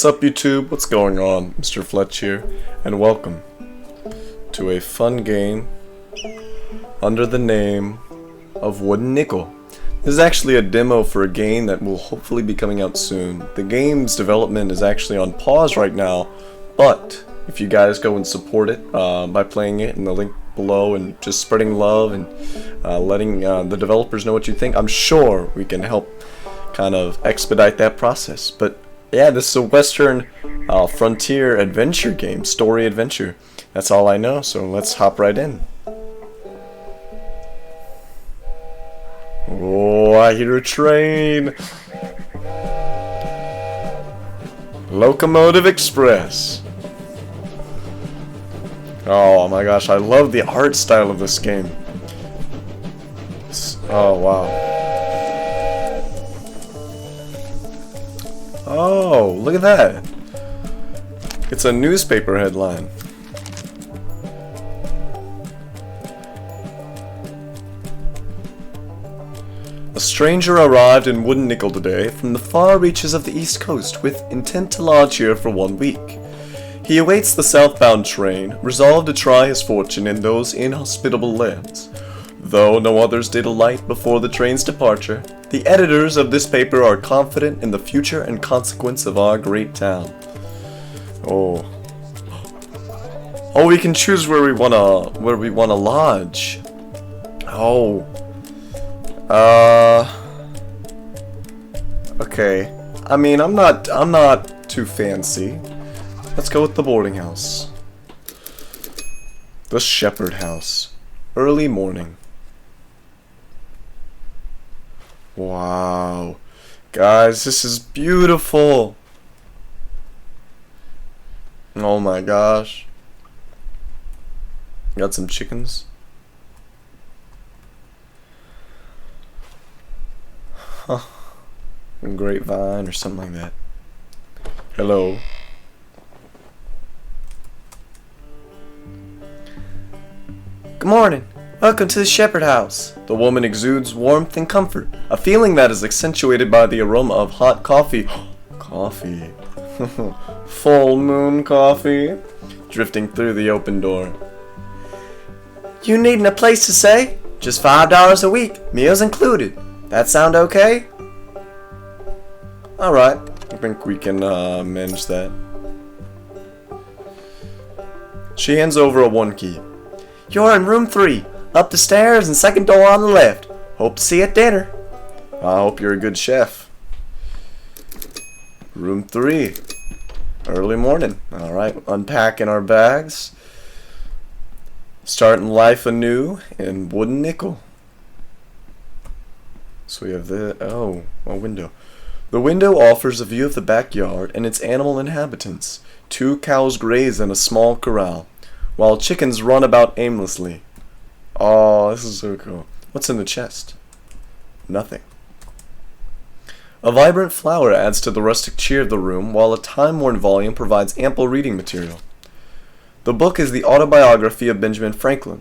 What's up, YouTube? What's going on? Mr. Fletch here, and welcome to a fun game under the name of Wooden Nickel. This is actually a demo for a game that will hopefully be coming out soon. The game's development is actually on pause right now, but if you guys go and support it by playing it in the link below and just spreading love and letting the developers know what you think, I'm sure we can help kind of expedite that process. But yeah, this is a Western frontier adventure game, story adventure. That's all I know, so let's hop right in. Oh, I hear a train! Locomotive Express. Oh my gosh, I love the art style of this game. Oh wow. Oh, look at that. It's a newspaper headline. A stranger arrived in Wooden Nickel today from the far reaches of the East Coast with intent to lodge here for 1 week. He awaits the southbound train, resolved to try his fortune in those inhospitable lands. Though no others did alight before the train's departure, the editors of this paper are confident in the future and consequence of our great town. Oh, we can choose where we wanna lodge. Oh. Okay. I mean, I'm not too fancy. Let's go with the boarding house. The Shepherd House. Early morning. Wow. Guys, this is beautiful. Oh my gosh. Got some chickens. Huh. Grapevine or something like that. Hello. Good morning. Welcome to the Shepherd House. The woman exudes warmth and comfort, a feeling that is accentuated by the aroma of hot coffee. Coffee. Full moon coffee. Drifting through the open door. You needing a place to stay? Just $5 a week, meals included. That sound okay? Alright, I think we can manage that. She hands over a 1 key. You're in room 3, up the stairs and second door on the left. Hope to see you at dinner. I hope you're a good chef. Room 3. Early morning. Alright, unpacking our bags. Starting life anew in Wooden Nickel. So we have a window. The window offers a view of the backyard and its animal inhabitants. 2 cows graze in a small corral, while chickens run about aimlessly. Oh, this is so cool. What's in the chest? Nothing. A vibrant flower adds to the rustic cheer of the room, while a time-worn volume provides ample reading material. The book is the autobiography of Benjamin Franklin.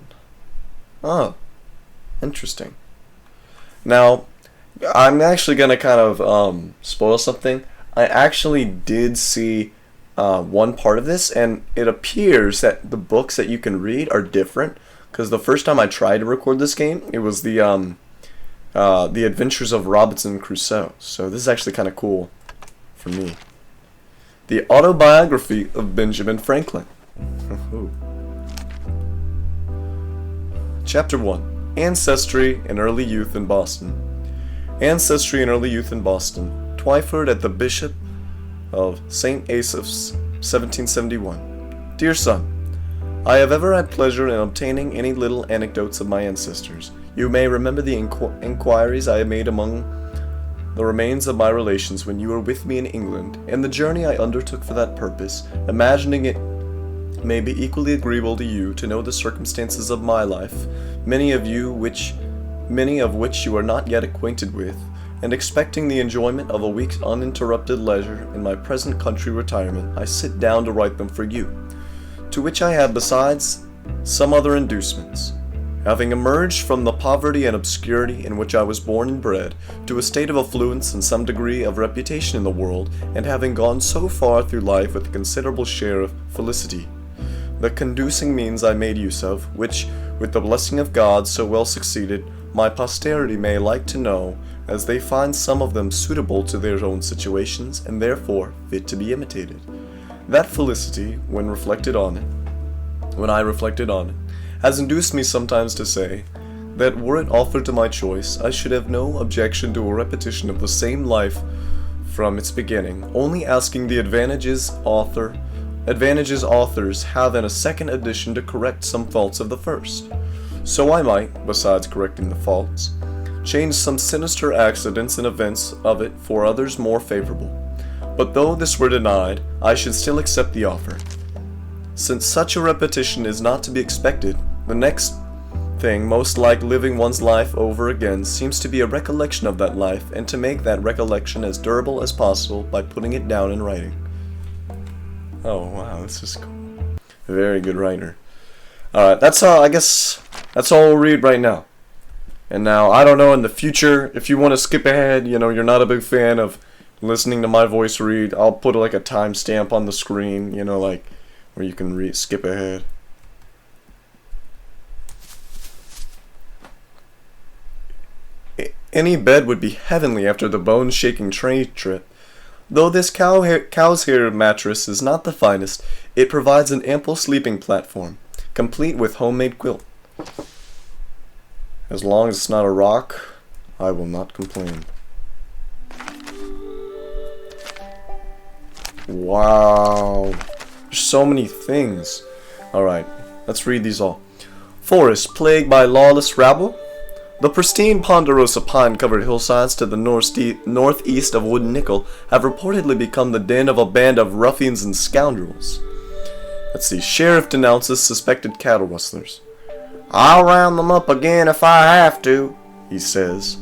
Oh, interesting. Now, I'm actually going to kind of spoil something. I actually did see one part of this, and it appears that the books that you can read are different, because the first time I tried to record this game, it was the Adventures of Robinson Crusoe. So this is actually kind of cool for me. The autobiography of Benjamin Franklin. Chapter 1. Ancestry and Early Youth in Boston. Ancestry and Early Youth in Boston. Twyford at the Bishop of St. Asaph's, 1771. Dear son, I have ever had pleasure in obtaining any little anecdotes of my ancestors. You may remember the inquiries I have made among the remains of my relations when you were with me in England, and the journey I undertook for that purpose, imagining it may be equally agreeable to you to know the circumstances of my life, many of which you are not yet acquainted with, and expecting the enjoyment of a week's uninterrupted leisure in my present country retirement, I sit down to write them for you, to which I have besides some other inducements. Having emerged from the poverty and obscurity in which I was born and bred, to a state of affluence and some degree of reputation in the world, and having gone so far through life with a considerable share of felicity, the conducing means I made use of, which, with the blessing of God, so well succeeded, my posterity may like to know, as they find some of them suitable to their own situations, and therefore fit to be imitated. That felicity, when I reflected on it, has induced me sometimes to say, that were it offered to my choice, I should have no objection to a repetition of the same life from its beginning, only asking the advantages authors have in a second edition to correct some faults of the first. So I might, besides correcting the faults, change some sinister accidents and events of it for others more favorable. But though this were denied, I should still accept the offer. Since such a repetition is not to be expected, the next thing most like living one's life over again seems to be a recollection of that life, and to make that recollection as durable as possible by putting it down in writing. Oh wow, this is cool. Very good writer. Alright, that's all, I guess, that's all we'll read right now. And now, I don't know, in the future, if you want to skip ahead, you're not a big fan of listening to my voice read, I'll put like a timestamp on the screen, like, where you can skip ahead. Any bed would be heavenly after the bone-shaking train trip. Though this cow's hair mattress is not the finest, it provides an ample sleeping platform, complete with homemade quilt. As long as it's not a rock, I will not complain. Wow. There's so many things. Alright, let's read these all. Forest plagued by lawless rabble. The pristine ponderosa pine-covered hillsides to the northeast of Wood Nickel have reportedly become the den of a band of ruffians and scoundrels. Let's see. Sheriff denounces suspected cattle rustlers. I'll round them up again if I have to, he says.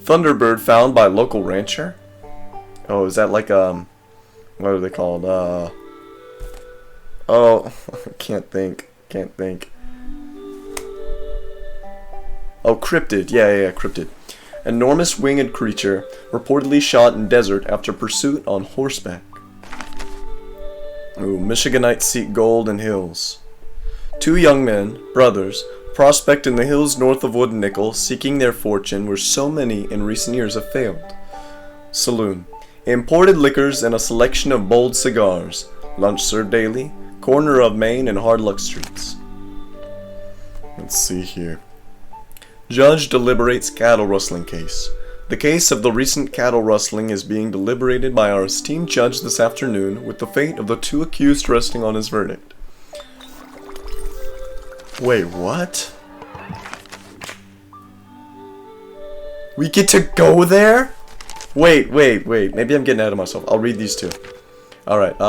Thunderbird found by local rancher. Oh, is that like, what are they called? Oh, can't think. Oh, cryptid. Yeah, cryptid. Enormous winged creature, reportedly shot in desert after pursuit on horseback. Ooh, Michiganites seek gold in hills. 2 young men, brothers, prospect in the hills north of Wood Nickel, seeking their fortune where so many in recent years have failed. Saloon. Imported liquors and a selection of bold cigars. Lunch served daily. Corner of Main and Hard Luck Streets. Let's see here. Judge deliberates cattle rustling case. The case of the recent cattle rustling is being deliberated by our esteemed judge this afternoon, with the fate of the 2 accused resting on his verdict. Wait, what? We get to go there? Wait. Maybe I'm getting ahead of myself. I'll read these 2. Alright,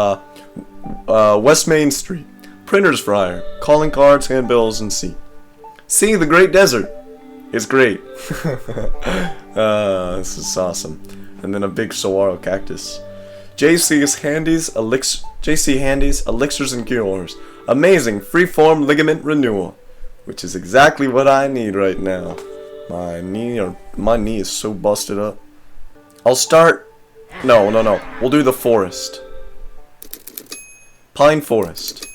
West Main Street. Printer's for hire. Calling cards, handbills, and seat. See the Great Desert. It's great. This is awesome. And then a big saguaro cactus. JC Handy's Elixirs and Cures. Amazing freeform ligament renewal. Which is exactly what I need right now. My knee is so busted up. I'll start... No. We'll do the forest. Pine Forest.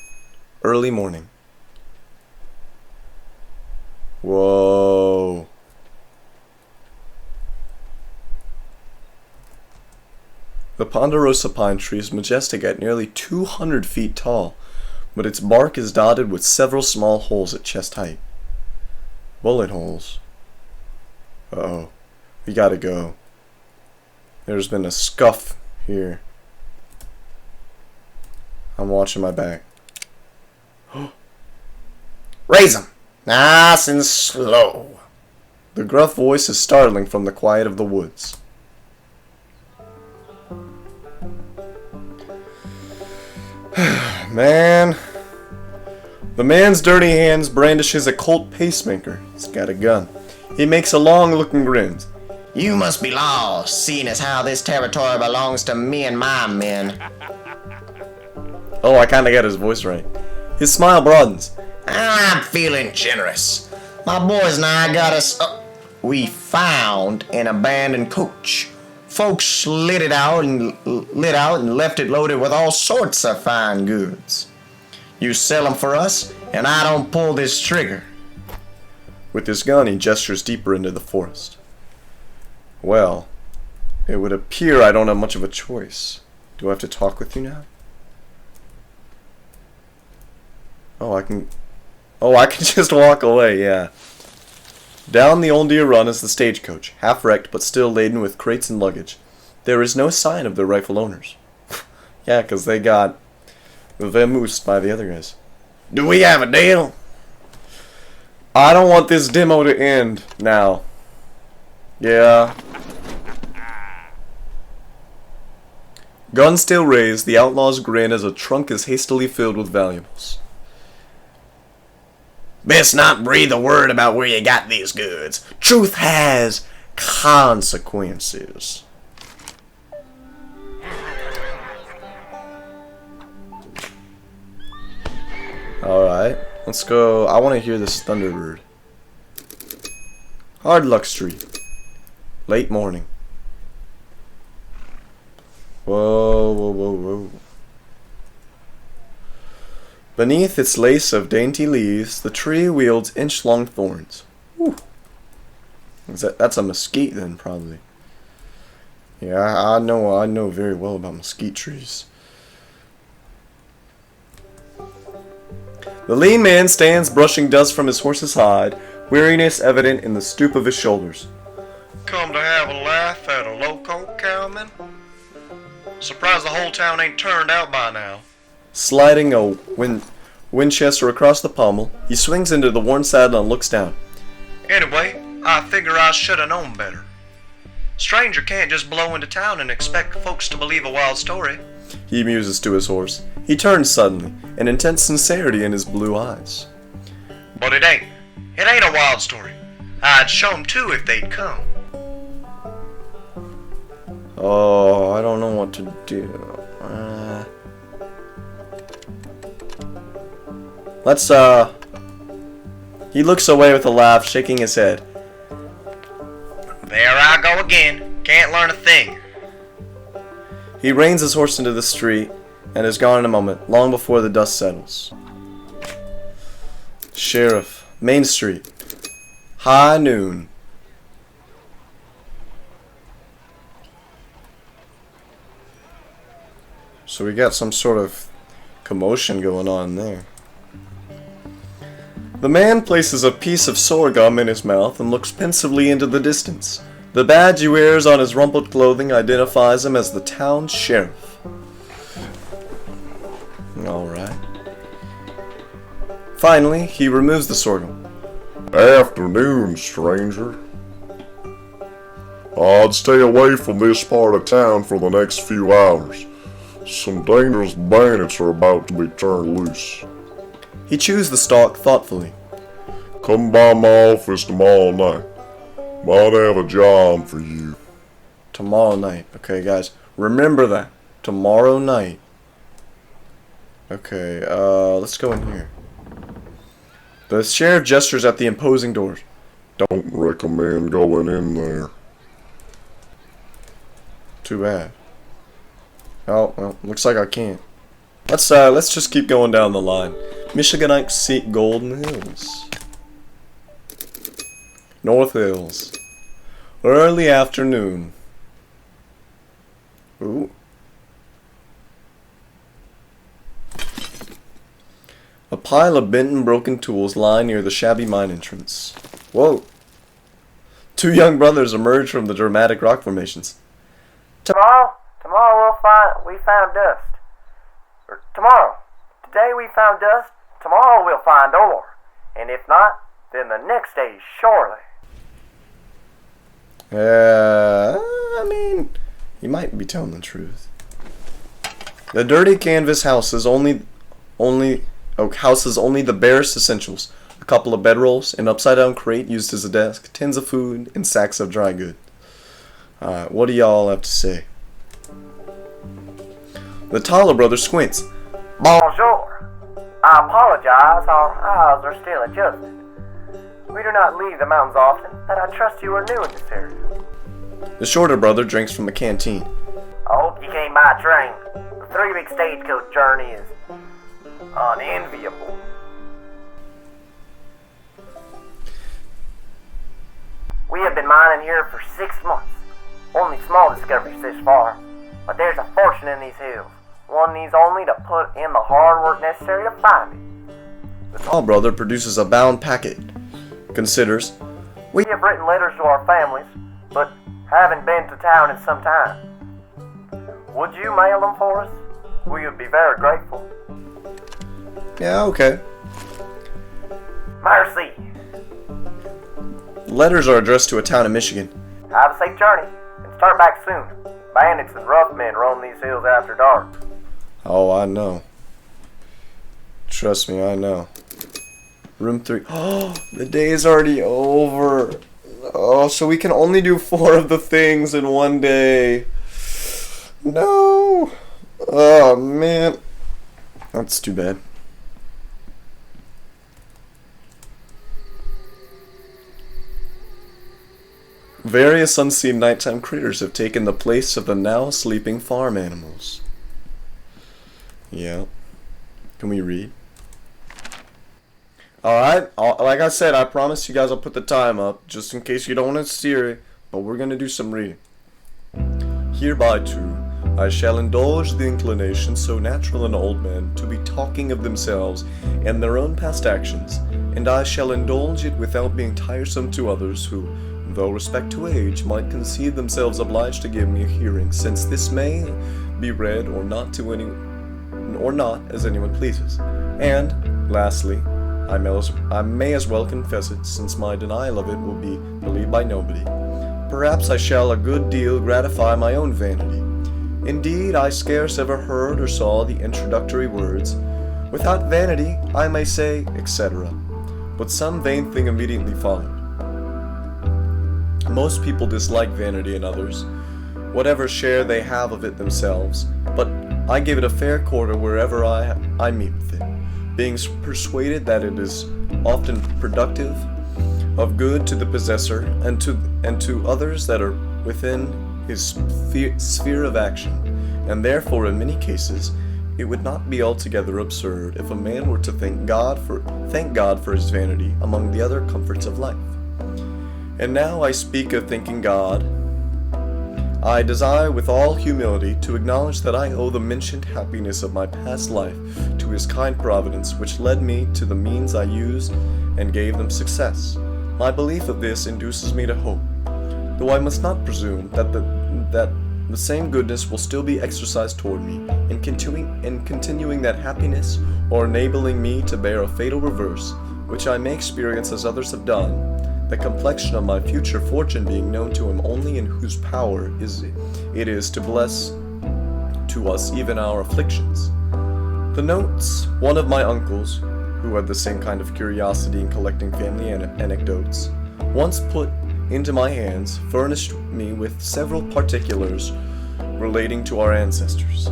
Early morning. Whoa. The ponderosa pine tree is majestic at nearly 200 feet tall, but its bark is dotted with several small holes at chest height. Bullet holes. Uh-oh. We gotta go. There's been a scuff here. I'm watching my back. Raise 'em! Nice and slow. The gruff voice is startling from the quiet of the woods. Man. The man's dirty hands brandishes a Colt pacemaker. He's got a gun. He makes a long-looking grin. You must be lost, seeing as how this territory belongs to me and my men. Oh, I kinda got his voice right. His smile broadens. I'm feeling generous. My boys and I got us. We found an abandoned coach. Folks lit out and left it loaded with all sorts of fine goods. You sell them for us, and I don't pull this trigger. With his gun, he gestures deeper into the forest. Well, it would appear I don't have much of a choice. Do I have to talk with you now? I can just walk away, yeah. Down the Old Deer Run is the stagecoach, half wrecked but still laden with crates and luggage. There is no sign of their rightful owners. Yeah, 'cause they got vamoosed by the other guys. Do we have a deal? I don't want this demo to end now. Yeah. Gun still raised, the outlaws grin as a trunk is hastily filled with valuables. Best not breathe a word about where you got these goods. Truth has consequences. Alright, let's go. I want to hear this Thunderbird. Hard Luck Street. Late morning. Whoa, whoa, whoa, whoa. Beneath its lace of dainty leaves, the tree wields inch-long thorns. Whew. That's a mesquite then, probably. Yeah, I know very well about mesquite trees. The lean man stands brushing dust from his horse's hide, weariness evident in the stoop of his shoulders. Come to have a laugh at a loco cowman? Surprised the whole town ain't turned out by now. Sliding a Winchester across the pommel, he swings into the worn saddle and looks down. Anyway, I figure I should have known better. Stranger can't just blow into town and expect folks to believe a wild story. He muses to his horse. He turns suddenly, an intense sincerity in his blue eyes. But it ain't. It ain't a wild story. I'd show 'em too if they'd come. Oh, I don't know what to do. He looks away with a laugh, shaking his head. There I go again. Can't learn a thing. He reins his horse into the street and is gone in a moment, long before the dust settles. Sheriff, Main Street. High noon. So we got some sort of commotion going on there. The man places a piece of sorghum in his mouth and looks pensively into the distance. The badge he wears on his rumpled clothing identifies him as the town sheriff. Alright. Finally, he removes the sorghum. Afternoon, stranger. I'd stay away from this part of town for the next few hours. Some dangerous bandits are about to be turned loose. He chews the stalk thoughtfully. Come by my office tomorrow night. Might have a job for you. Tomorrow night. Okay, guys. Remember that. Tomorrow night. Okay, let's go in here. The sheriff gestures at the imposing doors. Don't recommend going in there. Too bad. Oh, well, looks like I can't. Let's just keep going down the line. Michiganite Seat Golden Hills. North Hills. Early afternoon. Ooh. A pile of bent and broken tools lie near the shabby mine entrance. Whoa. Two young brothers emerge from the dramatic rock formations. Tomorrow we found dust. Today we found dust, tomorrow we'll find ore. And if not, then the next day surely. I mean, you might be telling the truth. The dirty canvas houses only the barest essentials. A couple of bedrolls, an upside-down crate used as a desk, tins of food, and sacks of dry goods. Alright, what do y'all have to say? The taller brother squints. Bonjour. I apologize, our eyes are still adjusted. We do not leave the mountains often, but I trust you are new in this area. The shorter brother drinks from a canteen. I hope you came by train. The 3-week stagecoach journey is unenviable. We have been mining here for 6 months. Only small discoveries this far. But there's a fortune in these hills. One needs only to put in the hard work necessary to find it. The tall brother produces a bound packet. Considers. We have written letters to our families, but haven't been to town in some time. Would you mail them for us? We would be very grateful. Yeah, okay. Mercy. Letters are addressed to a town in Michigan. Have a safe journey, and start back soon. Bandits and rough men roam these hills after dark. Oh, I know. Trust me, I know. Room 3. Oh, the day is already over. Oh, so we can only do 4 of the things in one day. No. Oh, man. That's too bad. Various unseen nighttime critters have taken the place of the now sleeping farm animals. Yeah. Can we read? Alright, like I said, I promise you guys I'll put the time up, just in case you don't want to steer it, but we're gonna do some reading. Hereby too, I shall indulge the inclination so natural in old men to be talking of themselves and their own past actions, and I shall indulge it without being tiresome to others who, though respect to age, might conceive themselves obliged to give me a hearing, since this may be read or not as anyone pleases. And, lastly, I may as well confess it, since my denial of it will be believed by nobody. Perhaps I shall a good deal gratify my own vanity. Indeed, I scarce ever heard or saw the introductory words, without vanity, I may say, etc. But some vain thing immediately followed. Most people dislike vanity in others, whatever share they have of it themselves, but I give it a fair quarter wherever I meet with it, being persuaded that it is often productive of good to the possessor and to others that are within his sphere of action, and therefore in many cases it would not be altogether absurd if a man were to thank God for his vanity among the other comforts of life. And now I speak of thanking God, I desire with all humility to acknowledge that I owe the mentioned happiness of my past life to his kind providence, which led me to the means I used and gave them success. My belief of this induces me to hope, though I must not presume that the same goodness will still be exercised toward me in continuing that happiness, or enabling me to bear a fatal reverse, which I may experience as others have done, the complexion of my future fortune being known to him only, in whose power it is to bless to us even our afflictions. The notes one of my uncles, who had the same kind of curiosity in collecting family anecdotes, once put into my hands, furnished me with several particulars relating to our ancestors.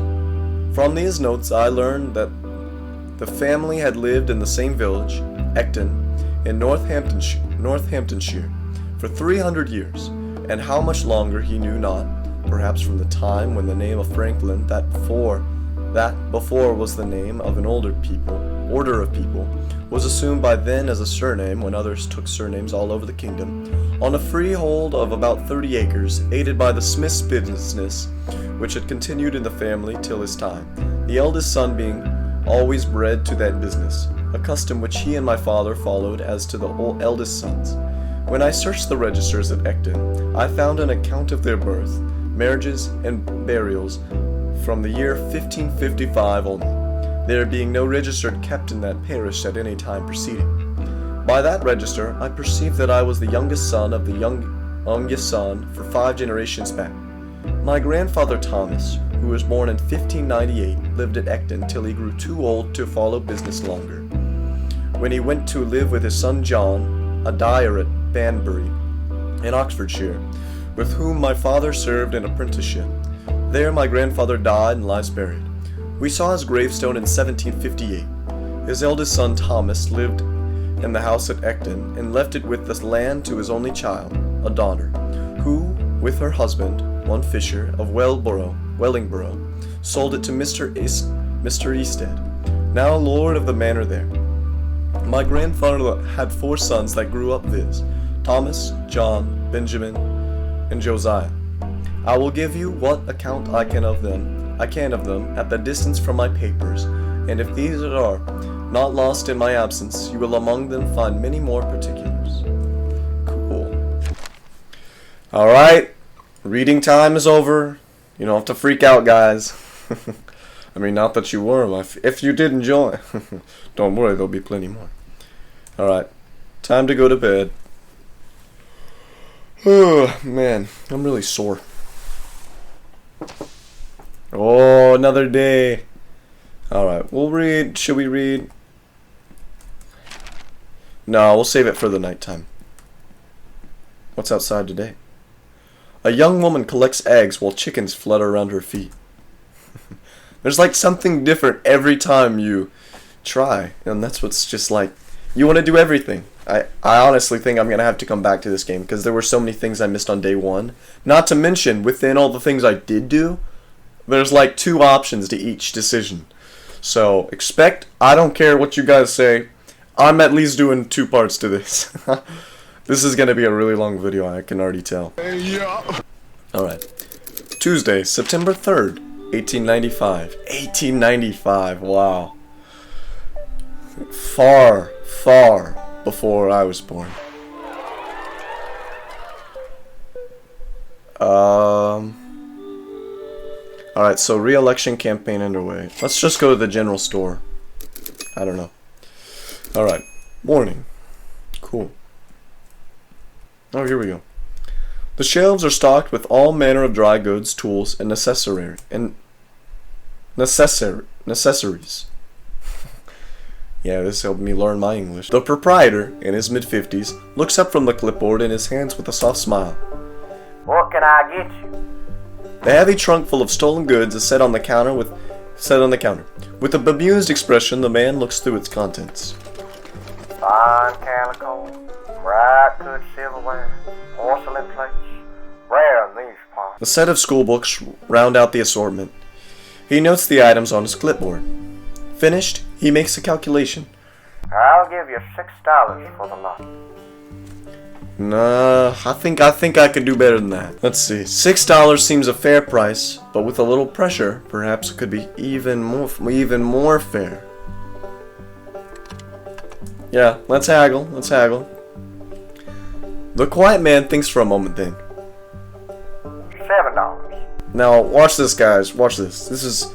From these notes I learned that the family had lived in the same village, Ecton, in Northamptonshire, for 300 years, and how much longer he knew not, perhaps from the time when the name of Franklin, that before was the name of an order of people, was assumed by then as a surname when others took surnames all over the kingdom, on a freehold of about 30 acres, aided by the smith's business, which had continued in the family till his time, the eldest son being always bred to that business, a custom which he and my father followed as to the eldest sons. When I searched the registers at Ecton, I found an account of their birth, marriages, and burials from the year 1555 only, there being no register kept in that parish at any time preceding. By that register, I perceived that I was the youngest son of the youngest son for 5 generations back. My grandfather Thomas, who was born in 1598, lived at Ecton till he grew too old to follow business longer, when he went to live with his son John, a dyer at Banbury, in Oxfordshire, with whom my father served an apprenticeship. There my grandfather died and lies buried. We saw his gravestone in 1758. His eldest son Thomas lived in the house at Ecton and left it with the land to his only child, a daughter, who, with her husband, one Fisher of Wellingborough, sold it to Mr. Easted, now lord of the manor there. My grandfather had 4 sons that grew up, viz. Thomas, John, Benjamin, and Josiah. I will give you what account I can of them at the distance from my papers, and if these are not lost in my absence, you will among them find many more particulars. Cool. Alright, reading time is over. You don't have to freak out, guys. I mean, not that you were, if you did enjoy. Don't worry, there'll be plenty more. Alright, time to go to bed. Oh, man, I'm really sore. Oh, another day. Alright, we'll read. Should we read? No, we'll save it for the nighttime. What's outside today? A young woman collects eggs while chickens flutter around her feet. There's like something different every time you try, and that's what's just like, you want to do everything. I honestly think I'm going to have to come back to this game because there were so many things I missed on day 1. Not to mention, within all the things I did do, there's like 2 options to each decision. So, I don't care what you guys say, I'm at least doing 2 parts to this. This is going to be a really long video, I can already tell. Yeah. Alright. Tuesday, September 3rd, 1895. 1895, wow. Far before I was born. Alright, so re-election campaign underway. Let's just go to the general store. I don't know. Alright, morning. Cool. Oh, here we go. The shelves are stocked with all manner of dry goods, tools, and necessaries. Yeah, this helped me learn my English. The proprietor, in his mid-50s, looks up from the clipboard in his hands with a soft smile. What can I get you? The heavy trunk full of stolen goods is set on the counter. With a bemused expression, the man looks through its contents. Fine calico, bright good silverware, porcelain plates, rare in these parts. A set of school books round out the assortment. He notes the items on his clipboard. Finished, he makes a calculation. I'll give you $6 for the lot. Nah, I think I could do better than that. Let's see. $6 seems a fair price, but with a little pressure, perhaps it could be even more fair. Yeah, let's haggle. The quiet man thinks for a moment then. $7. Now, watch this, guys. Watch this. This is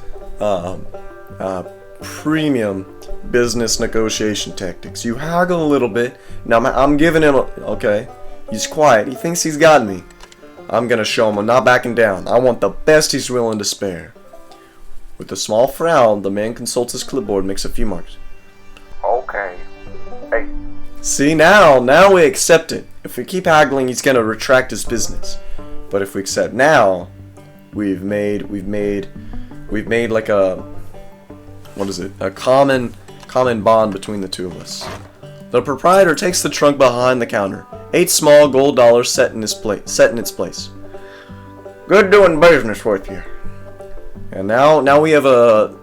premium business negotiation tactics. You haggle a little bit. Now, I'm giving him okay. He's quiet. He thinks he's got me. I'm gonna show him I'm not backing down. I want the best he's willing to spare. With a small frown, the man consults his clipboard and makes a few marks. Okay. 8. See, now we accept it. If we keep haggling, he's gonna retract his business. But if we accept now, we've made like a, what is it? A common bond between the two of us. The proprietor takes the trunk behind the counter. 8 small gold dollars set in its place. Good doing business with you. And now we have a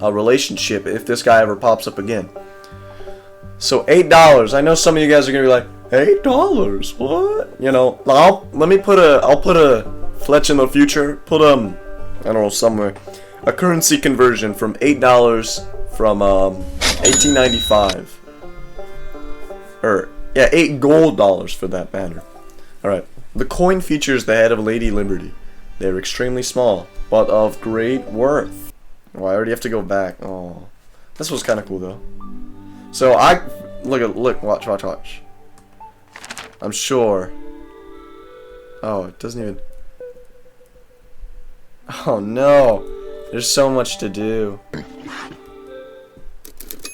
relationship if this guy ever pops up again. So $8. I know some of you guys are gonna be like, $8? What? You know, I'll put a Fletch in the future. Put I don't know, somewhere, a currency conversion from $8 from 1895. Or yeah, $8 for that matter. All right. The coin features the head of Lady Liberty. They are extremely small, but of great worth. Oh, I already have to go back. Oh, this was kind of cool though. So watch. I'm sure. Oh, it doesn't even. Oh no, there's so much to do.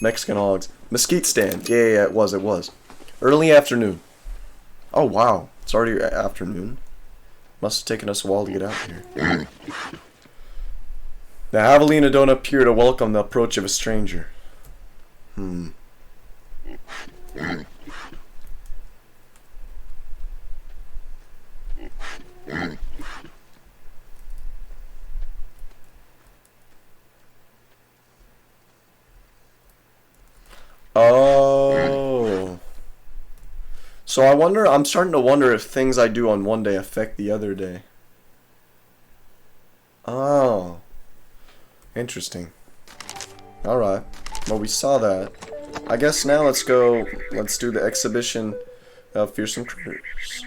Mexican hogs. Mesquite stand. Yeah, it was. Early afternoon. Oh wow, it's already afternoon. Must have taken us a while to get out here. The javelina don't appear to welcome the approach of a stranger. Oh. So I'm starting to wonder if things I do on one day affect the other day. Oh. Interesting. Alright. Well, we saw that. I guess now let's do the exhibition of fearsome critters.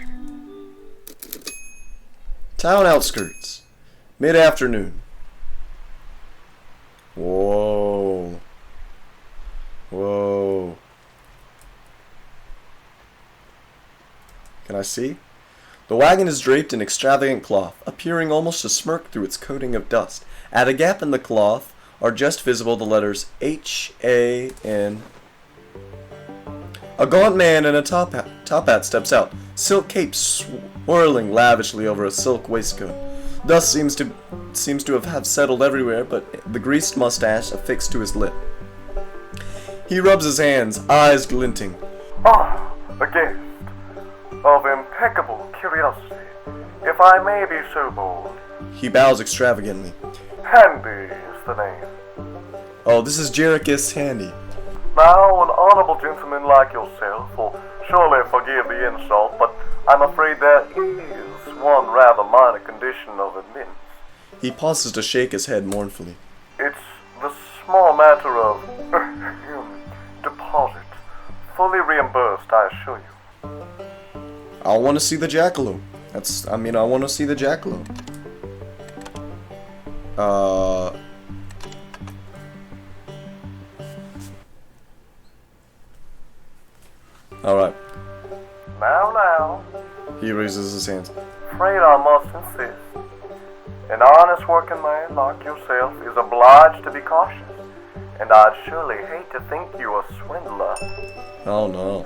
Town outskirts. Mid-afternoon. Whoa. Whoa. Can I see? The wagon is draped in extravagant cloth, appearing almost to smirk through its coating of dust. At a gap in the cloth are just visible the letters H-A-N. A gaunt man in a top hat steps out, silk cape swirling lavishly over a silk waistcoat. Dust seems to have settled everywhere, but the greased mustache affixed to his lip. He rubs his hands, eyes glinting. Ah, a guest of impeccable curiosity, if I may be so bold. He bows extravagantly. Handy is the name. Oh, this is Jerichus Handy. Now, an honorable gentleman like yourself will surely forgive the insult, but I'm afraid there is one rather minor condition of admittance. He pauses to shake his head mournfully. It's the small matter of deposit. Fully reimbursed, I assure you. I want to see the jackalope. I want to see the jackalope. Alright. Now. He raises his hands. Afraid I must insist. An honest working man like yourself is obliged to be cautious, and I'd surely hate to think you a swindler. Oh no.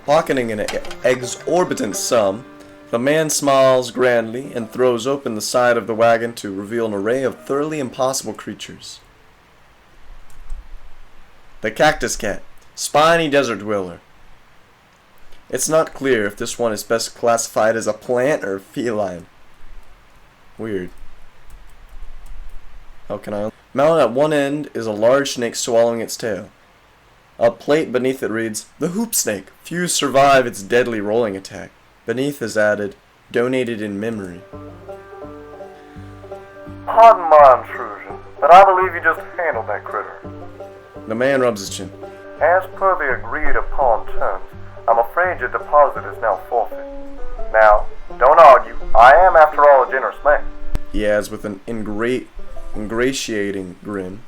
Pocketing an exorbitant sum, the man smiles grandly and throws open the side of the wagon to reveal an array of thoroughly impossible creatures. The cactus cat, spiny desert dweller. It's not clear if this one is best classified as a plant or feline. Weird. How can I... Mounted at one end is a large snake swallowing its tail. A plate beneath it reads, "The hoop snake. Few survive its deadly rolling attack." Beneath is added, "Donated in memory." Pardon my intrusion, but I believe you just handled that critter. The man rubs his chin. As per the agreed upon terms, I'm afraid your deposit is now forfeit. Now, don't argue. I am, after all, a generous man. He adds with an ingratiating grin.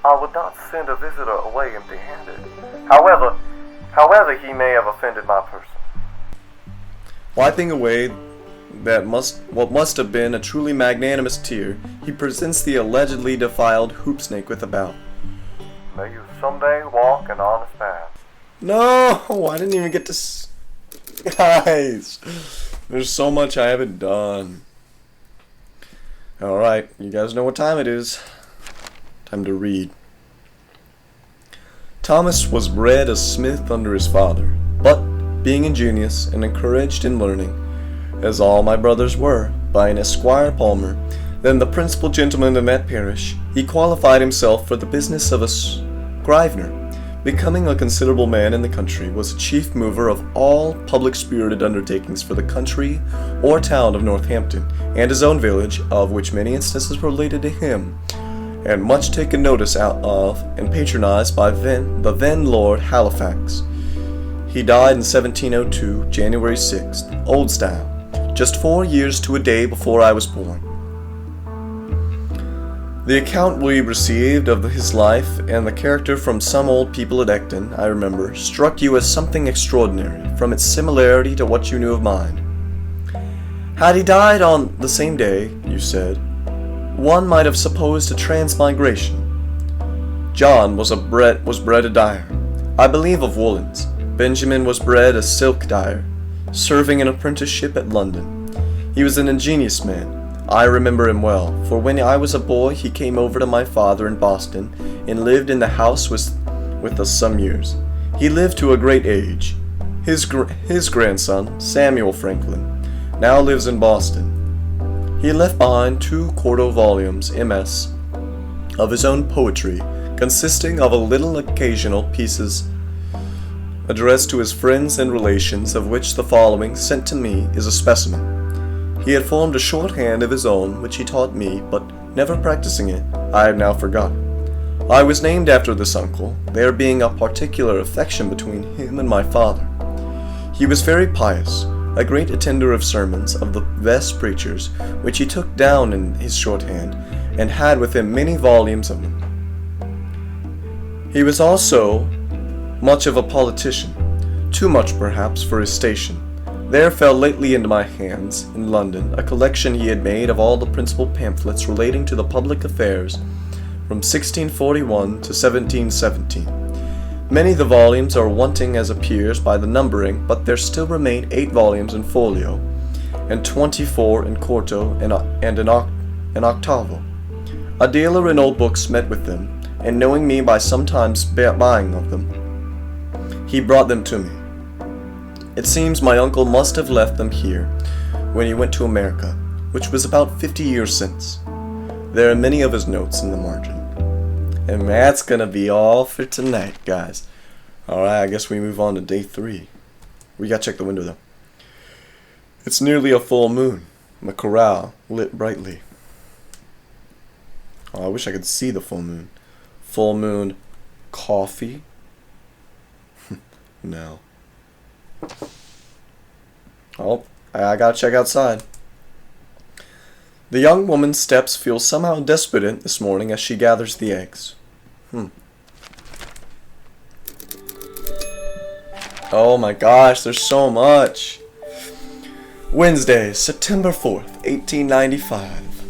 I would not send a visitor away empty-handed. However he may have offended my person. Wiping away what must have been a truly magnanimous tear, he presents the allegedly defiled hoop snake with a bow. May you someday walk an honest path. No, I didn't even get to... Guys, there's so much I haven't done. Alright, you guys know what time it is. Time to read. Thomas was bred a smith under his father, but, being ingenious and encouraged in learning, as all my brothers were, by an Esquire Palmer, then the principal gentleman in that parish, he qualified himself for the business of a scrivener. Becoming a considerable man in the country, was a chief mover of all public-spirited undertakings for the country or town of Northampton, and his own village, of which many instances were related to him, and much taken notice out of and patronized by the then Lord Halifax. He died in 1702, January 6th, old style, just 4 years to a day before I was born. The account we received of his life and the character from some old people at Ecton, I remember, struck you as something extraordinary, from its similarity to what you knew of mine. Had he died on the same day, you said, one might have supposed a transmigration. John was bred a dyer, I believe of woolens. Benjamin was bred a silk dyer, serving an apprenticeship at London. He was an ingenious man. I remember him well, for when I was a boy he came over to my father in Boston and lived in the house with us some years. He lived to a great age. His grandson, Samuel Franklin, now lives in Boston. He left behind 2 quarto volumes, MS, of his own poetry, consisting of a little occasional pieces addressed to his friends and relations, of which the following, sent to me, is a specimen. He had formed a shorthand of his own, which he taught me, but never practicing it, I have now forgotten. I was named after this uncle, there being a particular affection between him and my father. He was very pious, a great attender of sermons of the best preachers, which he took down in his shorthand, and had with him many volumes of them. He was also much of a politician, too much perhaps for his station. There fell lately into my hands, in London, a collection he had made of all the principal pamphlets relating to the public affairs from 1641 to 1717. Many of the volumes are wanting as appears by the numbering, but there still remain 8 volumes in folio, and 24 in quarto and in octavo. A dealer in old books met with them, and knowing me by sometimes buying of them, he brought them to me. It seems my uncle must have left them here when he went to America, which was about 50 years since. There are many of his notes in the margin. And that's gonna be all for tonight, guys. Alright, I guess we move on to day 3. We gotta check the window though. It's nearly a full moon. The corral lit brightly. Oh, I wish I could see the full moon. Full moon coffee? No. Oh, I gotta check outside. The young woman's steps feel somehow desperate this morning as she gathers the eggs. Oh my gosh, there's so much. Wednesday, September 4th, 1895.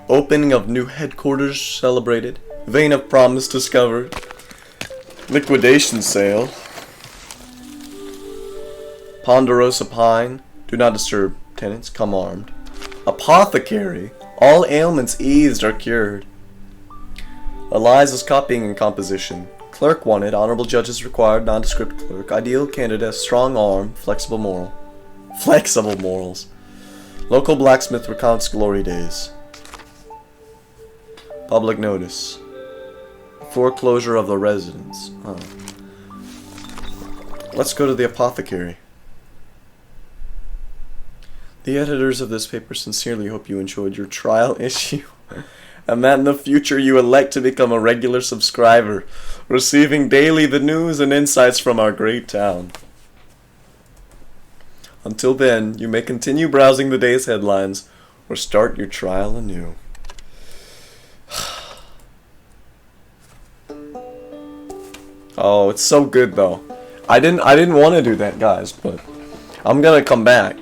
Opening of new headquarters celebrated. Vein of promise discovered. Liquidation sale. Ponderosa pine. Do not disturb. Tenants, come armed. Apothecary. All ailments eased are cured. Eliza's copying and composition. Clerk wanted. Honorable judges required. Nondescript clerk. Ideal candidate. Strong arm. Flexible moral. Flexible morals. Local blacksmith recounts glory days. Public notice. Foreclosure of the residence. Oh. Let's go to the apothecary. The editors of this paper sincerely hope you enjoyed your trial issue, and that in the future you elect to become a regular subscriber, receiving daily the news and insights from our great town. Until then, you may continue browsing the day's headlines, or start your trial anew. Oh, it's so good though. I didn't want to do that, guys, but I'm gonna come back.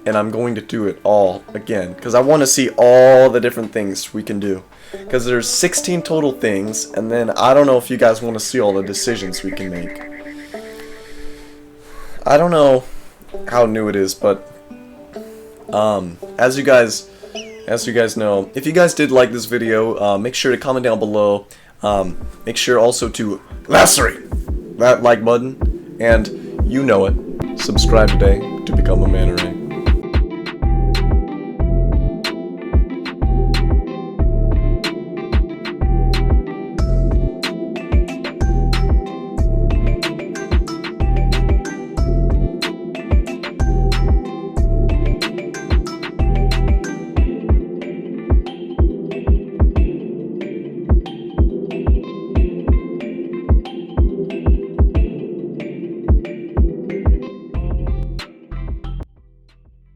And I'm going to do it all again, because I want to see all the different things we can do. Because there's 16 total things, and then I don't know if you guys want to see all the decisions we can make. I don't know how new it is, but as you guys know, if you guys did like this video, make sure to comment down below. Make sure also to lacerate that like button, and you know it. Subscribe today to become a Manneray.